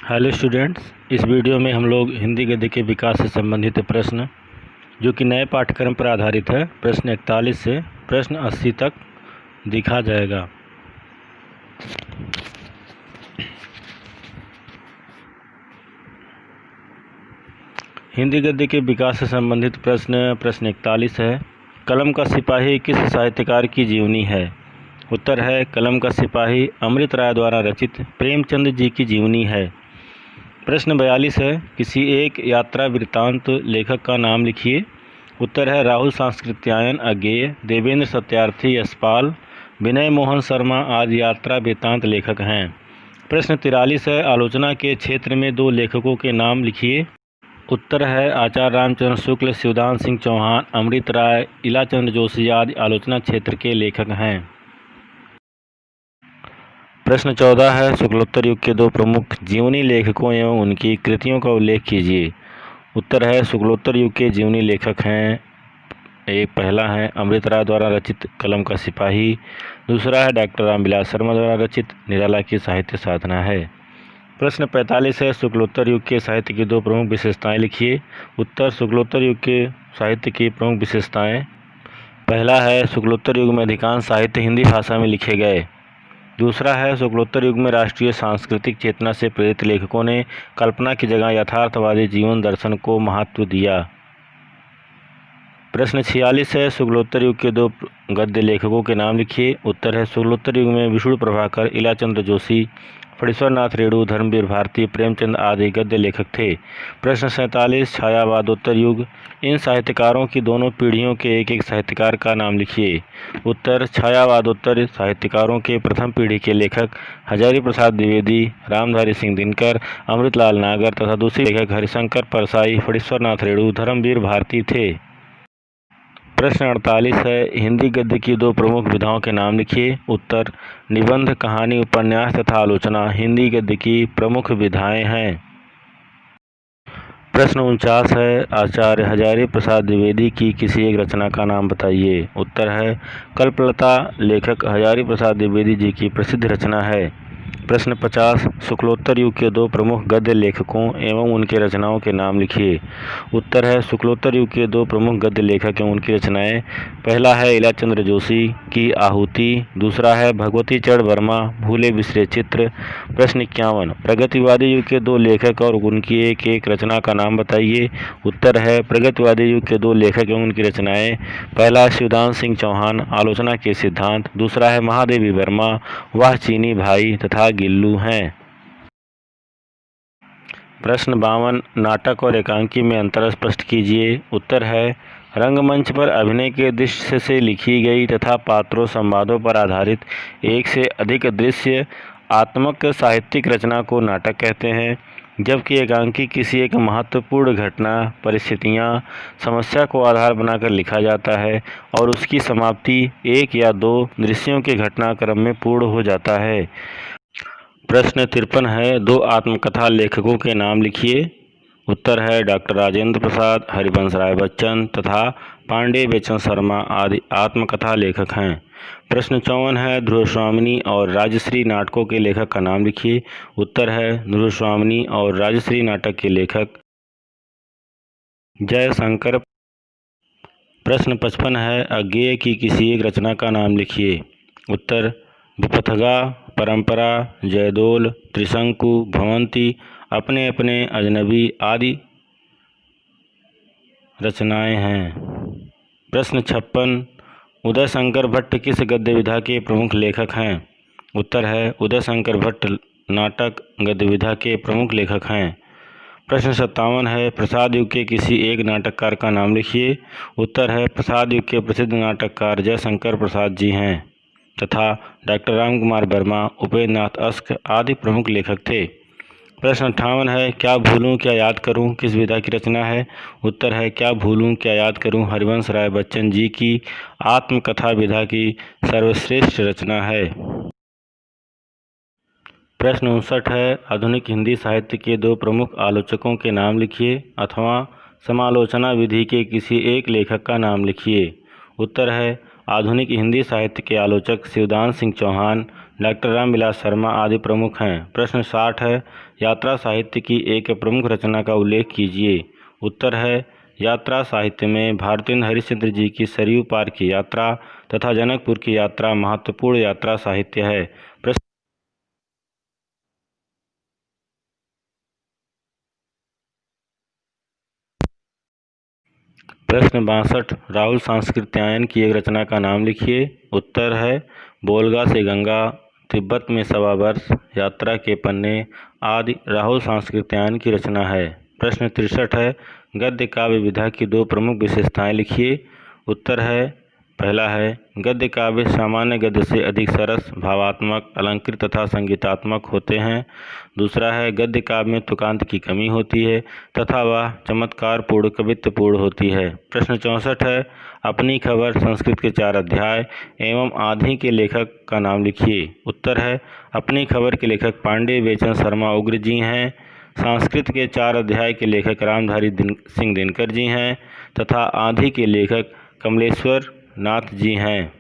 Hello students, इस video में हम लोग हिंदी गद्य के विकास से संबंधित प्रश्न जो कि नए पाठ्यक्रम पर आधारित है, प्रश्न 41 से प्रश्न 80 तक दिखा जाएगा। हिंदी गद्य के विकास से संबंधित प्रश्न 41 है। कलम का सिपाही किस साहित्यकार की जीवनी है? उत्तर है कलम का सिपाही अमृत राय द्वारा रचित प्रेमचंद जी की जीवनी है। प्रश्न 42 है। किसी एक यात्रा वृत्तांत लेखक का नाम लिखिए। उत्तर है राहुल सांस्कृत्यायन अज्ञेय, देवेंद्र सत्यार्थी यशपाल, विनय मोहन शर्मा आदि यात्रा वृत्तांत लेखक हैं। प्रश्न 43 है। आलोचना के क्षेत्र में दो लेखकों के नाम लिखिए। उत्तर है आचार्य रामचंद्र शुक्ल, शिवदान सिंह चौहान, अमृत राय, इलाचंद्र जोशी आदि आलोचना क्षेत्र के लेखक हैं। प्रश्न 14 है। शुक्लोत्तर युग के दो प्रमुख जीवनी लेखकों एवं उनकी कृतियों का उल्लेख कीजिए। उत्तर है शुक्लोत्तर युग के जीवनी लेखक हैं, एक पहला है अमृत राय द्वारा रचित कलम का सिपाही, दूसरा है डॉक्टर रामविलास शर्मा द्वारा रचित निराला की साहित्य साधना है। प्रश्न 45 है। शुक्लोत्तर युग के साहित्य की दो प्रमुख विशेषताएं लिखिए। उत्तर शुक्लोत्तर युग के साहित्य की प्रमुख विशेषताएं, पहला है शुक्लोत्तर युग में अधिकांश साहित्य हिंदी भाषा में लिखे गए। दूसरा है शुक्लोत्तर युग में राष्ट्रीय सांस्कृतिक चेतना से प्रेरित लेखकों ने कल्पना की जगह यथार्थवादी जीवन दर्शन को महत्व दिया। प्रश्न 46 है। शुक्लोत्तर युग के दो गद्य लेखकों के नाम लिखिए। उत्तर है शुक्लोत्तर युग में विष्णु प्रभाकर, इलाचंद्र जोशी, फणीश्वरनाथ रेणु, धर्मवीर भारती, प्रेमचंद आदि गद्य लेखक थे। प्रश्न 47। छायावादोत्तर युग, इन साहित्यकारों की दोनों पीढ़ियों के एक एक साहित्यकार का नाम लिखिए। उत्तर छायावादोत्तर साहित्यकारों के प्रथम पीढ़ी के लेखक हजारी प्रसाद द्विवेदी, रामधारी सिंह दिनकर, अमृतलाल नागर तथा दूसरे लेखक हरिशंकर परसाई, फणीश्वरनाथ रेणु, धर्मवीर भारती थे। प्रश्न 48 है। हिंदी गद्य की दो प्रमुख विधाओं के नाम लिखिए। उत्तर निबंध, कहानी, उपन्यास तथा आलोचना हिंदी गद्य की प्रमुख विधाएं हैं। प्रश्न 49 है। आचार्य हजारी प्रसाद द्विवेदी की किसी एक रचना का नाम बताइए। उत्तर है कल्पलता, लेखक हजारी प्रसाद द्विवेदी जी की प्रसिद्ध रचना है। प्रश्न 50। शुक्लोत्तर युग के दो प्रमुख गद्य लेखकों एवं उनके रचनाओं के नाम लिखिए। उत्तर है शुक्लोत्तर युग के दो प्रमुख गद्य लेखक एवं उनकी रचनाएं, पहला है इलाचंद्र जोशी की आहुति, दूसरा है भगवती चरण वर्मा, भूले बिसरे चित्र। प्रश्न 51। प्रगतिवादी युग के दो लेखक और उनकी एक एक रचना का नाम बताइए। उत्तर है प्रगतिवादी युग के दो लेखक एवं उनकी रचनाएं, पहला शिवदान सिंह चौहान, आलोचना के सिद्धांत, दूसरा है महादेवी वर्मा, वह चीनी भाई तथा गिल्लू हैं। प्रश्न 52। नाटक और एकांकी में अंतर स्पष्ट कीजिए। उत्तर है रंगमंच पर अभिनय के दृश्य से लिखी गई तथा पात्रों संवादों पर आधारित एक से अधिक दृश्य आत्मक साहित्यिक रचना को नाटक कहते हैं, जबकि एकांकी किसी एक महत्वपूर्ण घटना, परिस्थितियां, समस्या को आधार बनाकर लिखा जाता है और उसकी समाप्ति एक या दो दृश्यों के घटनाक्रम में पूर्ण हो जाता है। प्रश्न 53 है। दो आत्मकथा लेखकों के नाम लिखिए। उत्तर है डॉक्टर राजेंद्र प्रसाद, हरिवंश राय बच्चन तथा पांडे बेचन शर्मा आदि आत्मकथा लेखक हैं। प्रश्न 54 है। ध्रुवस्वामिनी और राजश्री नाटकों के लेखक का नाम लिखिए। उत्तर है ध्रुवस्वामिनी और राजश्री नाटक के लेखक जयशंकर। प्रश्न 55 है। अज्ञेय की किसी एक रचना का नाम लिखिए। उत्तर विपथगा, परंपरा, जयदोल, त्रिशंकु, भवंती, अपने अपने, अजनबी आदि रचनाएं हैं। प्रश्न 56। उदय शंकर भट्ट किस गद्य विधा के प्रमुख लेखक हैं। उत्तर है उदय शंकर भट्ट नाटक गद्य विधा के प्रमुख लेखक हैं। प्रश्न 57 है। प्रसाद युग के किसी एक नाटककार का नाम लिखिए। उत्तर है प्रसाद युग के प्रसिद्ध नाटककार जयशंकर प्रसाद जी हैं तथा डॉक्टर रामकुमार वर्मा, उपेंद्र नाथ अस्क आदि प्रमुख लेखक थे। प्रश्न 58 है। क्या भूलूं क्या याद करूं किस विधा की रचना है। उत्तर है क्या भूलूं क्या याद करूं हरिवंश राय बच्चन जी की आत्मकथा विधा की सर्वश्रेष्ठ रचना है। प्रश्न 59 है। आधुनिक हिंदी साहित्य के दो प्रमुख आलोचकों के नाम लिखिए अथवा समालोचना विधि के किसी एक लेखक का नाम लिखिए। उत्तर है आधुनिक हिंदी साहित्य के आलोचक शिवदान सिंह चौहान, डॉक्टर रामविलास शर्मा आदि प्रमुख हैं। प्रश्न 60 है, यात्रा साहित्य की एक प्रमुख रचना का उल्लेख कीजिए। उत्तर है, यात्रा साहित्य में भारतेंद्र हरिश्चंद्र जी की सरयू पार की यात्रा तथा जनकपुर की यात्रा महत्वपूर्ण यात्रा साहित्य है। प्रश्न 62, राहुल सांस्कृत्यायन की एक रचना का नाम लिखिए। उत्तर है, बोलगा से गंगा, तिब्बत में 1.25 वर्ष, यात्रा के पन्ने आदि राहुल सांस्कृत्यायन की रचना है। प्रश्न 63 है, गद्य काव्य विधा की 2 प्रमुख विशेषताएं लिखिए। उत्तर है, पहला है, गद्य काव्य सामान्य गद्य से अधिक सरस, भावात्मक, अलंकृत तथा संगीतात्मक होते हैं। दूसरा है, गद्य काव्य में तुकांत की कमी होती है तथा वह चमत्कारपूर्ण कवित्वपूर्ण होती है। प्रश्न 64 है, अपनी खबर संस्कृत के 4 अध्याय एवं आधी के लेखक का नाम लिखिए। उत्तर है, अपनी खबर के लेखक पांडे बेचन शर्मा उग्र जी हैं, संस्कृत के 4 अध्याय के लेखक रामधारी सिंह दिनकर जी हैं तथा आधी के लेखक कमलेश्वर नाथ जी हैं।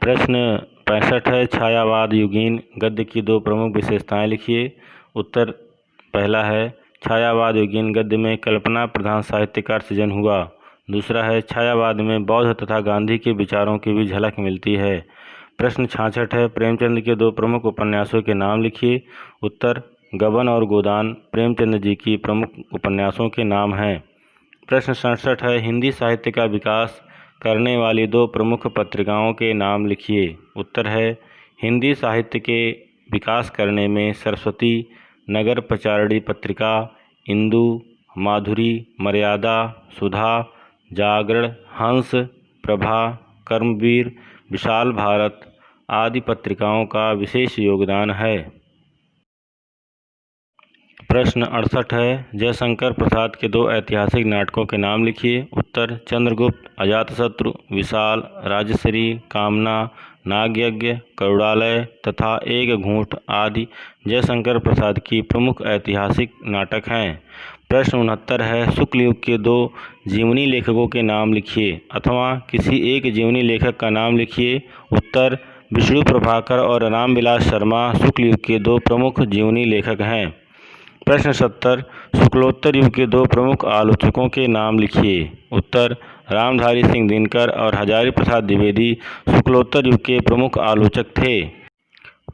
प्रश्न 65 है, छायावाद युगीन गद्य की 2 प्रमुख विशेषताएं लिखिए। उत्तर पहला है, छायावाद युगीन गद्य में कल्पना प्रधान साहित्य का सृजन हुआ। दूसरा है, छायावाद में बौद्ध तथा गांधी के विचारों की भी झलक मिलती है। प्रश्न 66 है, प्रेमचंद के 2 प्रमुख उपन्यासों के नाम लिखिए। उत्तर, गबन और गोदान प्रेमचंद जी की प्रमुख उपन्यासों के नाम हैं। प्रश्न 67 है, हिंदी साहित्य का विकास करने वाली 2 प्रमुख पत्रिकाओं के नाम लिखिए। उत्तर है, हिंदी साहित्य के विकास करने में सरस्वती, नगर प्रचारिणी पत्रिका, इंदु, माधुरी, मर्यादा, सुधा, जागरण, हंस, प्रभा, कर्मवीर, विशाल भारत आदि पत्रिकाओं का विशेष योगदान है। प्रश्न 68 है, जयशंकर प्रसाद के 2 ऐतिहासिक नाटकों के नाम लिखिए। उत्तर, चंद्रगुप्त, अजातशत्रु, विशाल, राजश्री, कामना, नागयज्ञ, करुणालय तथा एक घूंट आदि जयशंकर प्रसाद की प्रमुख ऐतिहासिक नाटक हैं। प्रश्न 69 है, शुक्ल युग के 2 जीवनी लेखकों के नाम लिखिए अथवा किसी एक जीवनी लेखक का नाम लिखिए। उत्तर, विष्णु प्रभाकर और रामविलास शर्मा शुक्ल युग के 2 प्रमुख जीवनी लेखक हैं। प्रश्न 70, शुक्लोत्तर युग के 2 प्रमुख आलोचकों के नाम लिखिए। उत्तर, रामधारी सिंह दिनकर और हजारी प्रसाद द्विवेदी शुक्लोत्तर युग के प्रमुख आलोचक थे।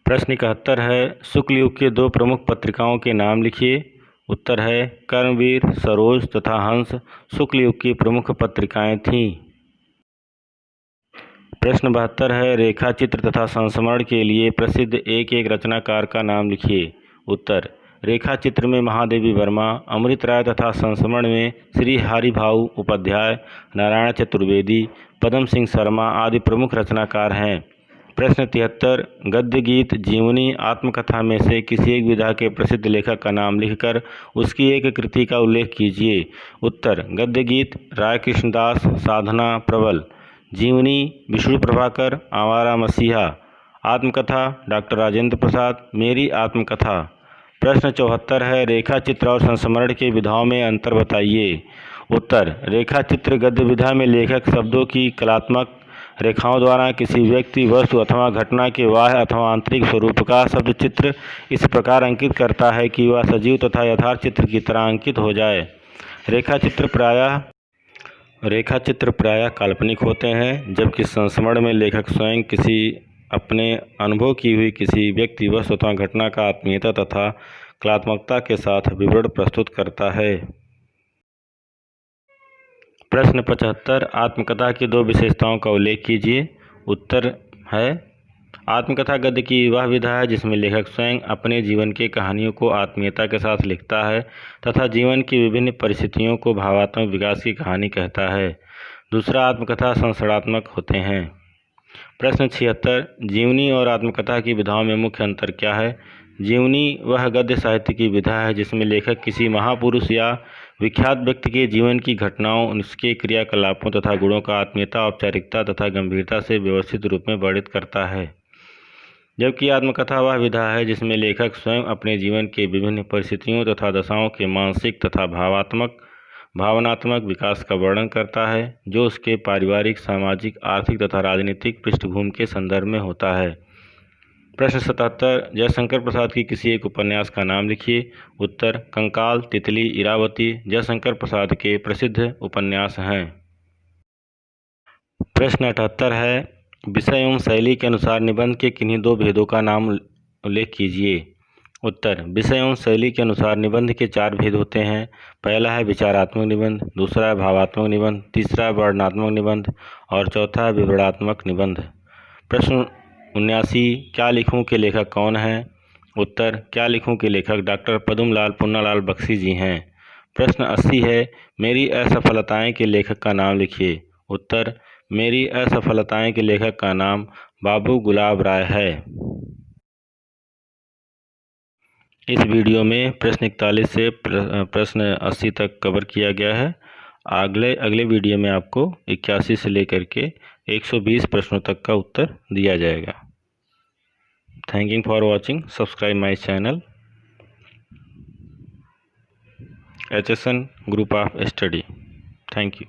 प्रश्न 71 है, शुक्ल युग के 2 प्रमुख पत्रिकाओं के नाम लिखिए। उत्तर है, कर्मवीर, सरोज तथा हंस शुक्ल युग की प्रमुख पत्रिकाएं थीं। प्रश्न 72 है, रेखा चित्र तथा संस्मरण के लिए प्रसिद्ध एक एक रचनाकार का नाम लिखिए। उत्तर, रेखा चित्र में महादेवी वर्मा, अमृत राय तथा संस्मरण में श्री हरिभाऊ उपाध्याय, नारायण चतुर्वेदी, पदम सिंह शर्मा आदि प्रमुख रचनाकार हैं। प्रश्न 73, गद्य गीत, जीवनी, आत्मकथा में से किसी एक विधा के प्रसिद्ध लेखक का नाम लिखकर उसकी एक कृति का उल्लेख कीजिए। उत्तर, गद्य गीत राय कृष्णदास, साधना, प्रबल। जीवनी, विष्णु प्रभाकर, आवारा मसीहा। आत्मकथा, डॉक्टर राजेंद्र प्रसाद, मेरी आत्मकथा। प्रश्न 74 है, रेखा चित्र और संस्मरण के विधाओं में अंतर बताइए। उत्तर, रेखा चित्र गद्य विधा में लेखक शब्दों की कलात्मक रेखाओं द्वारा किसी व्यक्ति, वस्तु अथवा घटना के बाह्य अथवा आंतरिक स्वरूप का शब्द चित्र इस प्रकार अंकित करता है कि वह सजीव तथा यथार्थ चित्र की तरह अंकित हो जाए। रेखा चित्र प्रायः काल्पनिक होते हैं, जबकि संस्मरण में लेखक स्वयं किसी अपने अनुभव की हुई किसी व्यक्ति, वस्तु अथवा घटना का आत्मीयता तथा कलात्मकता के साथ विवरण प्रस्तुत करता है। प्रश्न 75, आत्मकथा की 2 विशेषताओं का उल्लेख कीजिए। उत्तर है, आत्मकथा गद्य की वह विधा है जिसमें लेखक स्वयं अपने जीवन की कहानियों को आत्मीयता के साथ लिखता है तथा जीवन की विभिन्न परिस्थितियों को भावात्मक विकास की कहानी कहता है। दूसरा, आत्मकथा संस्मरणात्मक होते हैं। प्रश्न 76, जीवनी और आत्मकथा की विधाओं में मुख्य अंतर क्या है। जीवनी वह गद्य साहित्य की विधा है जिसमें लेखक किसी महापुरुष या विख्यात व्यक्ति के जीवन की घटनाओं, उसके क्रियाकलापों तथा गुणों का आत्मीयता, औपचारिकता तथा गंभीरता से व्यवस्थित रूप में वर्णित करता है। जबकि आत्मकथा वह विधा है जिसमें लेखक स्वयं अपने जीवन के विभिन्न परिस्थितियों तथा दशाओं के मानसिक तथा भावात्मक भावनात्मक विकास का वर्णन करता है जो उसके पारिवारिक, सामाजिक, आर्थिक तथा राजनीतिक पृष्ठभूमि के संदर्भ में होता है। प्रश्न 77, जयशंकर प्रसाद की किसी एक उपन्यास का नाम लिखिए। उत्तर, कंकाल, तितली, इरावती जयशंकर प्रसाद के प्रसिद्ध उपन्यास हैं। प्रश्न 78 है, विषय एवं शैली के अनुसार निबंध के किन्हीं दो भेदों का नाम उल्लेख कीजिए। उत्तर, विषय एवं शैली के अनुसार निबंध के 4 भेद होते हैं। पहला है विचारात्मक निबंध, दूसरा है भावात्मक निबंध, तीसरा है वर्णनात्मक निबंध और चौथा है विवरणात्मक निबंध। प्रश्न 79, क्या लिखूं के लेखक कौन हैं? उत्तर, क्या लिखूं के लेखक डॉक्टर पद्मलाल पुन्नालाल बख्शी जी हैं। प्रश्न 80 है, मेरी असफलताएं के लेखक का नाम लिखिए। उत्तर, मेरी असफलताएं के लेखक का नाम बाबू गुलाब राय है। इस वीडियो में प्रश्न 41 से प्रश्न 80 तक कवर किया गया है। अगले वीडियो में आपको 81 से लेकर के 120 प्रश्नों तक का उत्तर दिया जाएगा। Thank you for watching. Subscribe my channel HSN group of study. Thank you.